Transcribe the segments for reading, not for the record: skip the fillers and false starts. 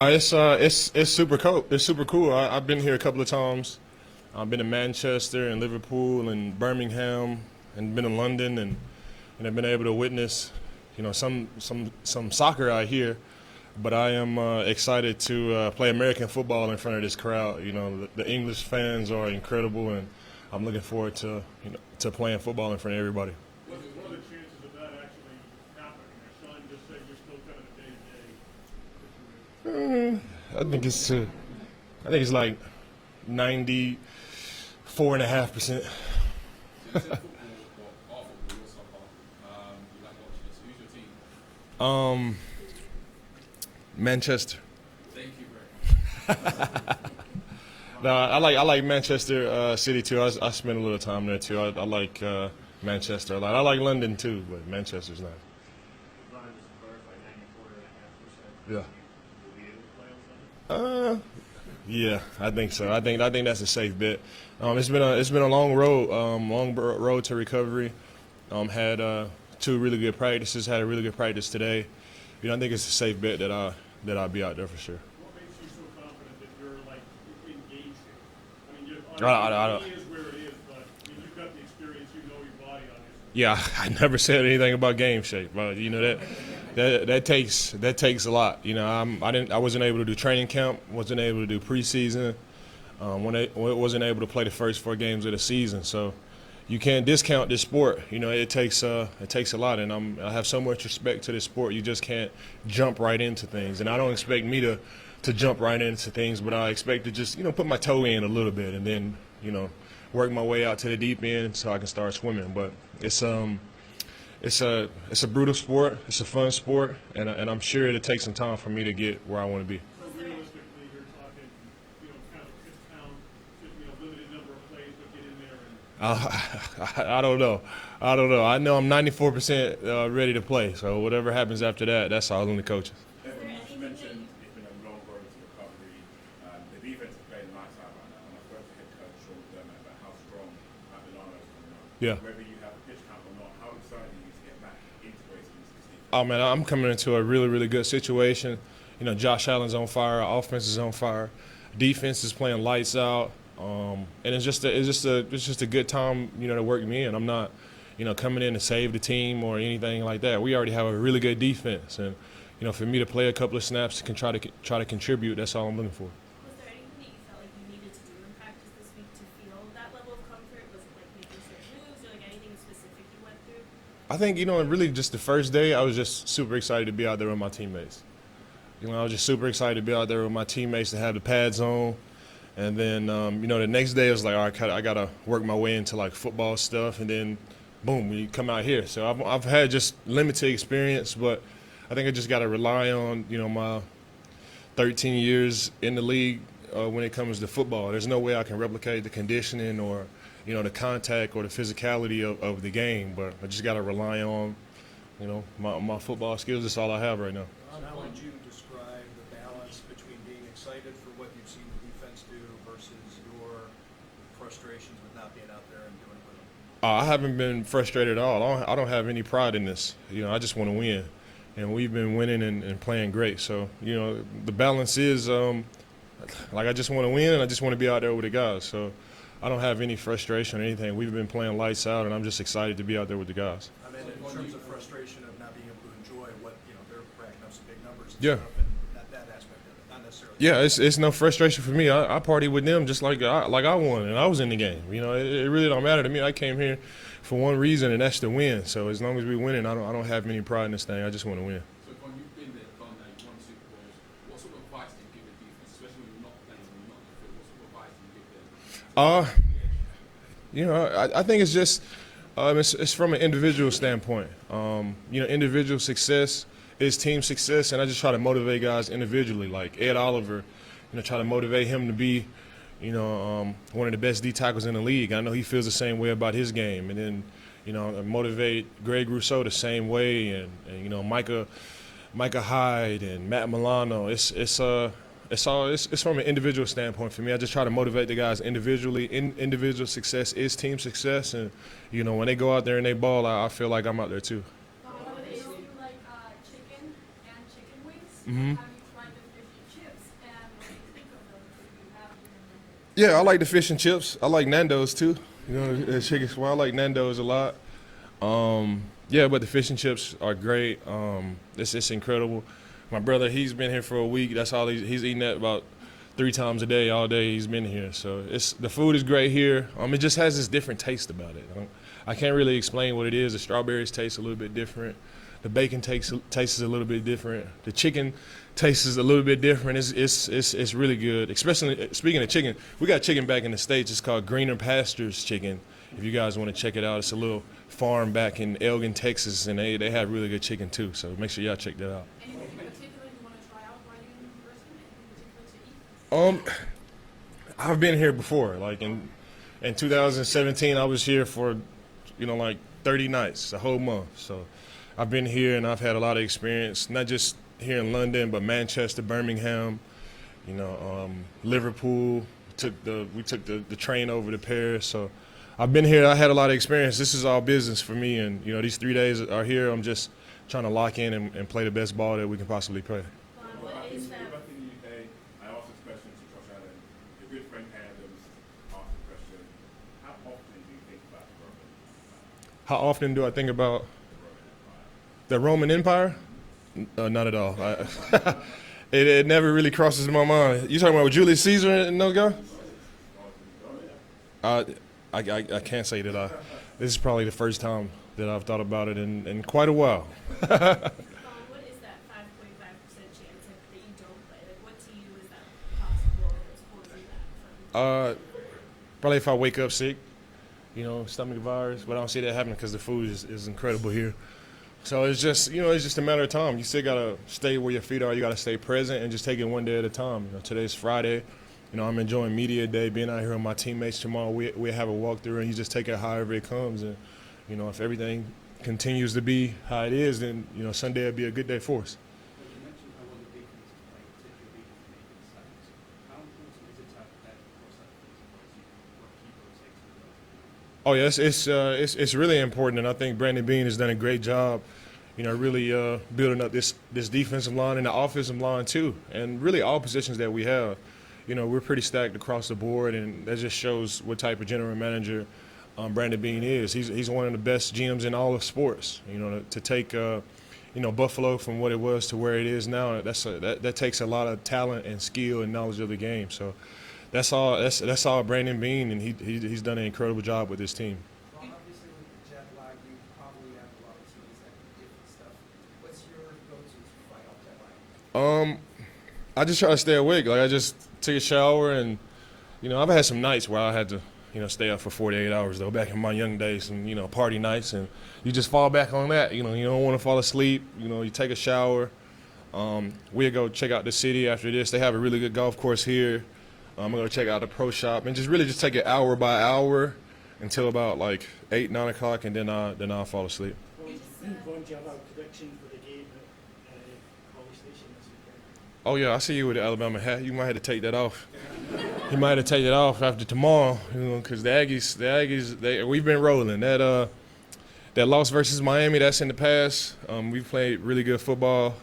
It's super cool. It's super cool. I've been here a couple of times. I've been to Manchester and Liverpool and Birmingham and been in London and I've been able to witness, some soccer out here. But I am excited to play American football in front of this crowd. The English fans are incredible, and I'm looking forward to to playing football in front of everybody. What are the chances of that actually happening? Sean just said you're still kind of a day-to-day situation. I think it's like 94.5%. So you said football, or our football, your soccer. You like watching this. Who's your team? Um, Manchester. Thank you very much. No, I like Manchester City too. I spent a little time there too. I like Manchester a lot. I like London too, but Manchester's nice. Ron, just to clarify, 94.5%. Yeah. Will be able to play on Sunday? Yeah, I think so. I think that's a safe bet. It's been a long road, road to recovery. Had two really good practices. Had a really good practice today. I think it's a safe bet that I'll be out there for sure. What makes you so confident that you're like engaged here? I mean, I obviously it is where it is, but you've got the experience. You know your body, obviously. Yeah, I never said anything about game shape, but that takes a lot. I wasn't able to do training camp, wasn't able to do preseason, wasn't able to play the first 4 games of the season. So you can't discount this sport. It takes a lot, and I have so much respect to this sport. You just can't jump right into things, and I don't expect me to jump right into things, but I expect to just put my toe in a little bit, and then work my way out to the deep end so I can start swimming. But it's a brutal sport. It's a fun sport, and I'm sure it'll take some time for me to get where I want to be. So realistically, you're talking, kind of 6 pound, limited number of plays, but get in there and. I don't know. I know I'm 94% ready to play. So whatever happens after that, that's all on the coaches. You mentioned it's been a long road to recovery. The defense is playing lights out right now, and I spoke to head coach Sean Dermott about how strong Milano is coming on. Yeah. Whether you have a pitch count or not, how excited are you to get back integrated into this defense? Oh man, I'm coming into a really, really good situation. Josh Allen's on fire. Our offense is on fire. Defense is playing lights out. And it's just a good time, to work me in. I'm not, coming in to save the team or anything like that. We already have a really good defense, and for me to play a couple of snaps can try to contribute. That's all I'm looking for. Was there anything that you felt like you needed to do in practice this week to feel that level of comfort? Was it like making certain moves or like anything specific you went through? I think really just the first day I was just super excited to be out there with my teammates. I was just super excited to be out there with my teammates to have the pads on. And then, the next day I was like, all right, I got to work my way into like football stuff. And then, boom, we come out here. So I've had just limited experience, but I think I just got to rely on, my 13 years in the league when it comes to football. There's no way I can replicate the conditioning or, the contact or the physicality of the game. But I just got to rely on, my football skills. That's all I have right now. How would you describe the balance between being excited for what you've seen the defense do versus your frustrations with not being out there and doing it with them? I haven't been frustrated at all. I don't have any pride in this. I just want to win. And we've been winning and playing great. So, the balance is I just want to win and I just want to be out there with the guys. So I don't have any frustration or anything. We've been playing lights out, and I'm just excited to be out there with the guys. I mean, in terms of frustration of not being able to enjoy what, they're racking up some big numbers and Yeah. stuff, and that aspect of it, not necessarily. Yeah, it's no frustration for me. I party with them just like I won and I was in the game. It really don't matter to me. I came here for one reason, and that's to win. So as long as we winning, I don't have any pride in this thing. I just want to win. So when you've been there, done that, you've won Super Bowls, what sort of advice do you give the defense, especially when you're not playing, when you're not on the field? What sort of advice do you give them? I think it's just it's from an individual standpoint. Individual success is team success, and I just try to motivate guys individually. Like Ed Oliver, try to motivate him to be, one of the best D tackles in the league. I know he feels the same way about his game, and then motivate Greg Rousseau the same way, and Micah Hyde and Matt Milano. It's from an individual standpoint for me. I just try to motivate the guys individually. Individual success is team success, and when they go out there and they ball, I feel like I'm out there too. They do like chicken and chicken wings. Mhm. Have you tried the fish and chips? Yeah, I like the fish and chips. I like Nando's too. You know, the chicken. Well, I like Nando's a lot. Yeah, but the fish and chips are great. It's incredible. My brother, he's been here for a week. That's all he's eating that about 3 times a day, all day. He's been here, so the food is great here. It just has this different taste about it. I can't really explain what it is. The strawberries taste a little bit different. The bacon tastes a little bit different. The chicken tastes a little bit different. It's really good. Especially speaking of chicken, we got chicken back in the States. It's called Greener Pastures chicken. If you guys want to check it out, it's a little farm back in Elgin, Texas, and they have really good chicken too. So make sure y'all check that out. Anything in particular you want to try out while you're in person? Anything in particular to eat? I've been here before. Like in 2017, I was here for, like 30 nights, a whole month. So I've been here and I've had a lot of experience, not just here in London, but Manchester, Birmingham, Liverpool. We took the train over to Paris. So I've been here. I had a lot of experience. This is all business for me, and these 3 days are here. I'm just trying to lock in and play the best ball that we can possibly play. What is that? Back in the UK, I asked this question to Josh Allen. Your good friend Adams asked the question, how often do you think about the Roman Empire? How often do I think about The Roman Empire? the Roman Empire? Not at all. It never really crosses my mind. You talking about Julius Caesar and those guys? I can't say that this is probably the first time that I've thought about it in quite a while. What is that 5.5% chance that you don't play? Like, what to you is that possible that's holding that from? Probably if I wake up sick, stomach virus, but I don't see that happening because the food is incredible here. So it's just a matter of time. You still gotta stay where your feet are. You gotta stay present and just take it one day at a time. Today's Friday. I'm enjoying media day, being out here with my teammates. Tomorrow we have a walkthrough, and you just take it however it comes. And if everything continues to be how it is, then Sunday will be a good day for us. You mentioned how well the defense is playing, particularly for making saves. How important is it to have that cross that what keeper takes with those? Oh yeah, it's really important, and I think Brandon Bean has done a great job. Really building up this defensive line and the offensive line too, and really all positions that we have. We're pretty stacked across the board, and that just shows what type of general manager Brandon Bean is. He's one of the best GMs in all of sports. To take Buffalo from what it was to where it is now, that takes a lot of talent and skill and knowledge of the game. So that's all Brandon Bean, and he's done an incredible job with this team. Well, obviously with the jet lag, you probably have a lot of teams that do different stuff. What's your go-to to fight off jet lag? I just try to stay awake. Like I just take a shower, and I've had some nights where I had to stay up for 48 hours though, back in my young days, and party nights, and you just fall back on that. You don't want to fall asleep. You take a shower. We'll go check out the city after this. They have a really good golf course here. I'm gonna check out the pro shop and just take it hour by hour until about like 8, 9 o'clock, and then I'll fall asleep. Going to have a prediction for the game at College Station this weekend. Oh yeah, I see you with the Alabama hat. You might have to take that off. You might have to take it off after tomorrow, because the Aggies, we've been rolling. That loss versus Miami, that's in the past. We played really good football,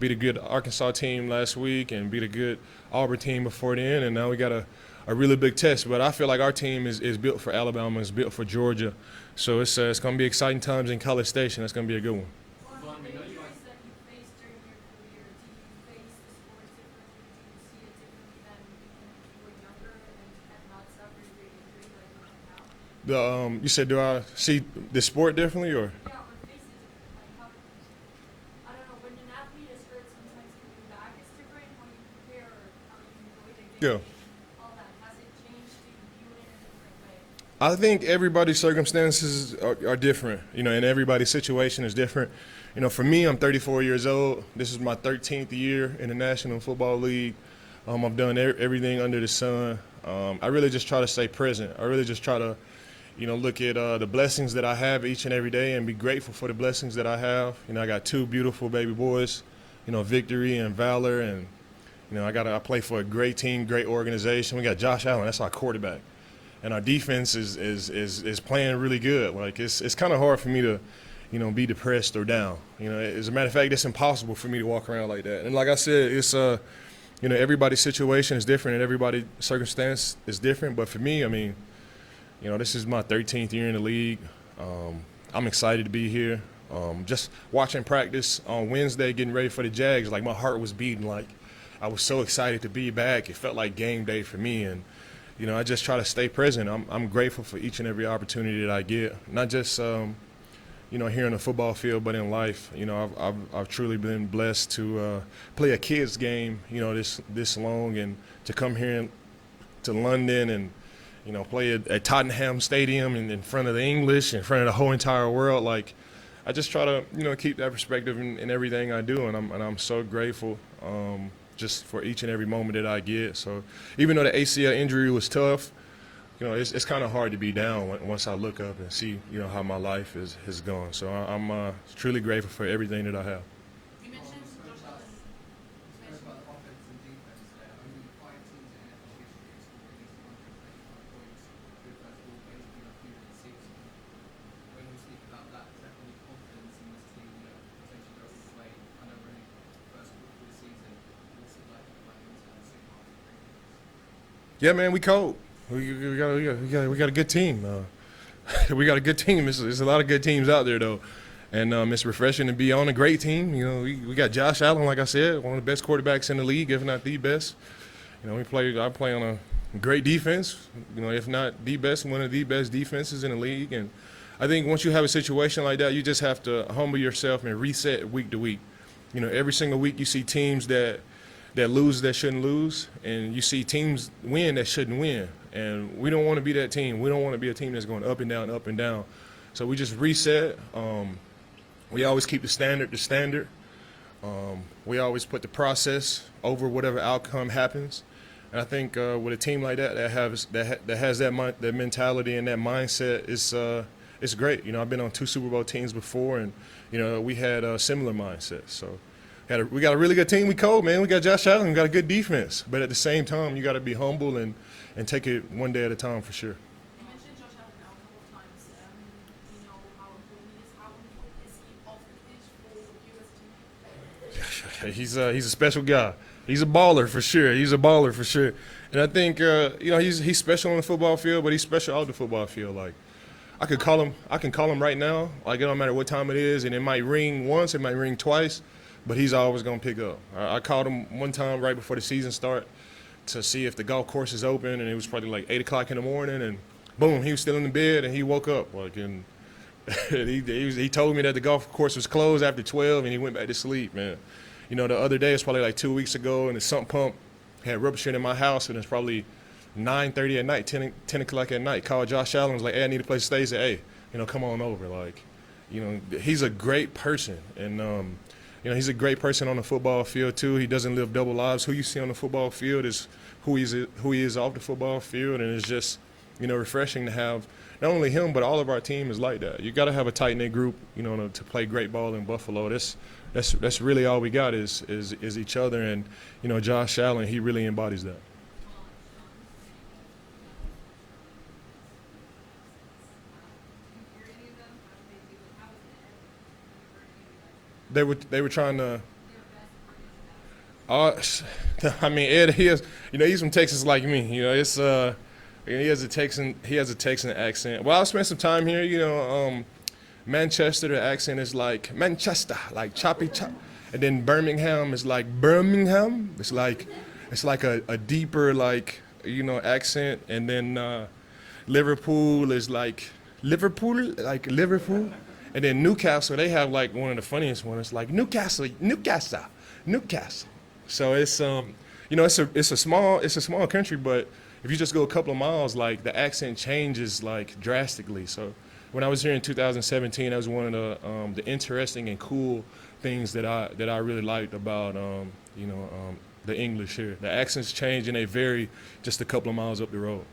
beat a good Arkansas team last week, and beat a good Auburn team before then, and now we got a really big test. But I feel like our team is built for Alabama, is built for Georgia, so it's going to be exciting times in College Station. That's going to be a good one. One of the injuries that you faced during your career, do you face the sports differently? Do you see it differently than when you were younger and had not suffered your injury like you have now? You said, do I see the sport differently, or? Yeah, or face it differently. Like how, I don't know, when an athlete is hurt, sometimes coming back is different. How you prepare or how you enjoy the game, Yeah. all that. Has it changed to view it in a different way? I think everybody's circumstances are different, and everybody's situation is different. For me, I'm 34 years old. This is my 13th year in the National Football League. I've done everything under the sun. I really just try to stay present. I really just try to, look at the blessings that I have each and every day and be grateful for the blessings that I have. I got 2 beautiful baby boys, Victory and Valor, and I play for a great team, great organization. We got Josh Allen, that's our quarterback. And our defense is playing really good. Like it's kind of hard for me to, be depressed or down. As a matter of fact, it's impossible for me to walk around like that. And like I said, it's you know, everybody's situation is different and everybody's circumstance is different. But for me, I mean, you know, this is my 13th year in the league. I'm excited to be here. Just watching practice on Wednesday, getting ready for the Jags, like my heart was beating. Like I was so excited to be back. It felt like game day for me, and you know, I just try to stay present. I'm grateful for each and every opportunity that I get, not just you know, here on the football field, but in life. You know, I've truly been blessed to play a kids game, you know, this long, and to come here to London and, you know, play at Tottenham Stadium in front of the English, in front of the whole entire world. Like, I just try to, you know, keep that perspective in everything I do, and I'm so grateful just for each and every moment that I get. So even though the ACL injury was tough, you know, it's kind of hard to be down once I look up and see, you know, how my life has gone. So I'm truly grateful for everything that I have. You mentioned Josh Allen. You Spoke mentioned about offense and defense there. Only 5 teams in NFL history have scored at least 135 points with first ball games being a few in the season. When you speak about that, is that any confidence in this team, you know, potentially go all the way? I know we're only first quarter of the season. What's it like into that second half of the season? Yeah, man, we cold. We got a good team. We got a good team. There's a lot of good teams out there, though. And it's refreshing to be on a great team. You know, we got Josh Allen, like I said, one of the best quarterbacks in the league, if not the best. You know, I play on a great defense, you know, if not the best, one of the best defenses in the league. And I think once you have a situation like that, you just have to humble yourself and reset week to week. You know, every single week you see teams that lose that shouldn't lose, and you see teams win that shouldn't win. And we don't want to be that team. We don't want to be a team that's going up and down, up and down. So we just reset. We always keep the standard the standard. We always put the process over whatever outcome happens. And I think with a team like that has that mentality and that mindset, it's great. You know, I've been on 2 Super Bowl teams before, and you know, we had a similar mindset. So we got a really good team. We cold, man. We got Josh Allen. We got a good defense. But at the same time, you got to be humble and take it one day at a time for sure. You mentioned Josh Allen now a couple of times. You know how important he is. How important is he off the pitch for you as a team? He's a special guy. He's a baller for sure. And I think you know, he's special on the football field, but he's special off the football field. Like I can call him right now. Like it don't matter what time it is, and it might ring once, it might ring twice, but he's always gonna pick up. I called him one time right before the season start to see if the golf course is open, and it was probably like 8 o'clock in the morning, and boom, he was still in the bed, and he woke up like, and he told me that the golf course was closed after 12, and he went back to sleep, man. You know, the other day, it's probably like 2 weeks ago, and the sump pump had ruptured in my house, and it's probably 9:30 at night, 10 o'clock at night. Called Josh Allen, was like, hey, I need a place to stay. He said, hey, you know, come on over. Like, you know, he's a great person, and you know, he's a great person on the football field too. He doesn't live double lives. Who you see on the football field is who he is off the football field, and it's just, you know, refreshing to have not only him but all of our team is like that. You got to have a tight knit group, you know, to play great ball in Buffalo. That's really all we got is each other, and you know, Josh Allen, he really embodies that. They were trying to. I mean, Ed, he's from Texas like me. You know, it's he has a Texan accent. Well, I spent some time here. You know, Manchester, the accent is like Manchester, like choppy chop, and then Birmingham is like Birmingham. It's like a deeper, like, you know, accent, and then Liverpool is like Liverpool, and then Newcastle, they have like one of the funniest ones. It's like Newcastle. So it's you know, it's a small country, but if you just go a couple of miles, like the accent changes like drastically. So when I was here in 2017, that was one of the interesting and cool things that I really liked about you know, the English here. The accents change and they vary just a couple of miles up the road.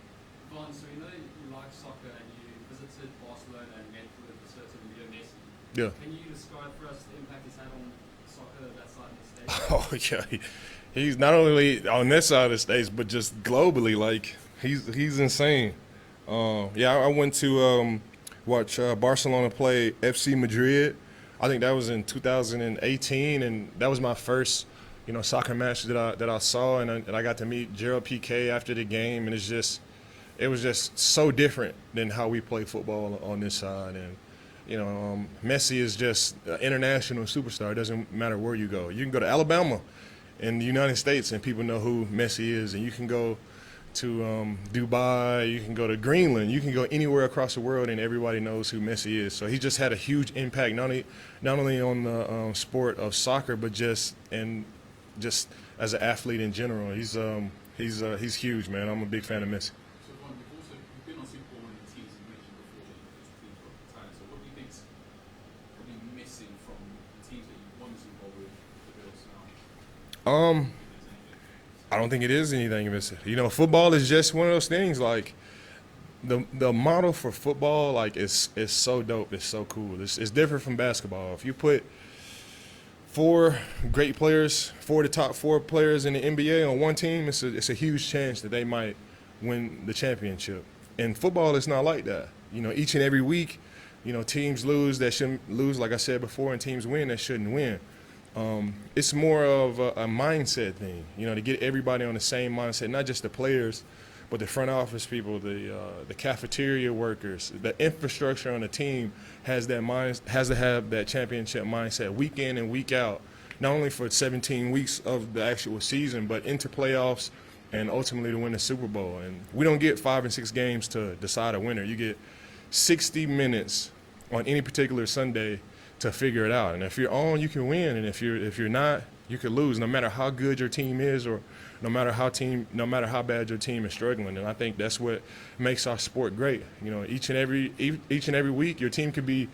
Vaughn, so you know you like soccer and you visited Barcelona and met with a certain Leo Messi. Yeah. Can you describe for us the impact he's had on soccer that side of the stage? Oh yeah, he's not only on this side of the stage, but just globally. Like he's insane. Yeah, I went to watch Barcelona play FC Madrid. I think that was in 2018, and that was my first, soccer match that I saw, and I got to meet Gerald PK after the game, and it was just so different than how we play football on this side. And Messi is just an international superstar. It doesn't matter where you go. You can go to Alabama in the United States and people know who Messi is, and you can go to Dubai, you can go to Greenland, you can go anywhere across the world and everybody knows who Messi is. So he just had a huge impact not only on the sport of soccer, but just as an athlete in general. He's huge, man. I'm a big fan of Messi. So, Ron, you've been on Super Bowl winning teams you mentioned before, those teams got talent. So, what do you think's probably missing from the teams that you've won the Super Bowl with the Bills now? I don't think it is anything missing. Football is just one of those things. Like the model for football, like is so dope. It's so cool. It's different from basketball. If you put four great players, four of the top four players in the NBA on one team, it's a huge chance that they might win the championship. In football, it's not like that. Each and every week, teams lose that shouldn't lose, like I said before, and teams win that shouldn't win. It's more of a mindset thing, to get everybody on the same mindset, not just the players, but the front office people, the cafeteria workers, the infrastructure on the team has to have that championship mindset week in and week out, not only for 17 weeks of the actual season, but into playoffs and ultimately to win the Super Bowl. And we don't get 5 and 6 games to decide a winner. You get 60 minutes on any particular Sunday to figure it out. And if you're on, you can win, and if you're not, you could lose, no matter how good your team is, or no matter how bad your team is struggling. And I think that's what makes our sport great. Each and every week, your team could be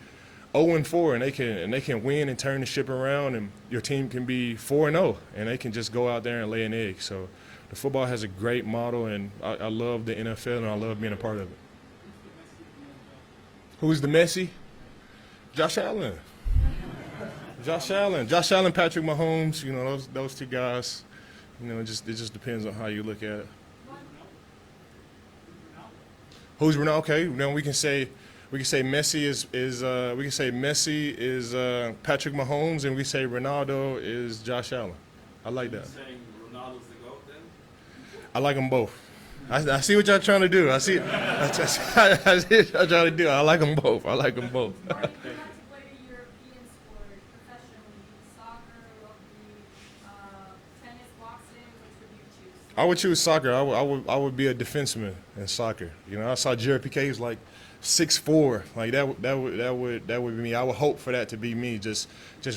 0-4, and they can win and turn the ship around, and your team can be 4-0, and they can just go out there and lay an egg. So the football has a great model, and I love the NFL, and I love being a part of it. Who's the Messi? Josh Allen. Josh Allen, Patrick Mahomes, those two guys, it just depends on how you look at it. Who's Ronaldo? Okay, now we can say Messi is Patrick Mahomes, and we say Ronaldo is Josh Allen. I like that. Saying Ronaldo's the GOAT then? I like them both. I see what y'all trying to do. I see what y'all trying to do. I like them both. If you had to play a European sport professionally, soccer, rugby, tennis, boxing, which would you choose? I would choose soccer. I would be a defenseman in soccer. I saw Jared PK was like 6'4". Like that would be me. I would hope for that to be me. Just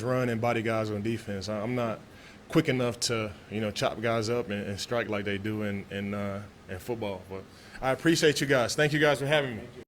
run and body guys on defense. I'm not quick enough to chop guys up and strike like they do in football. But I appreciate you guys. Thank you guys for having me.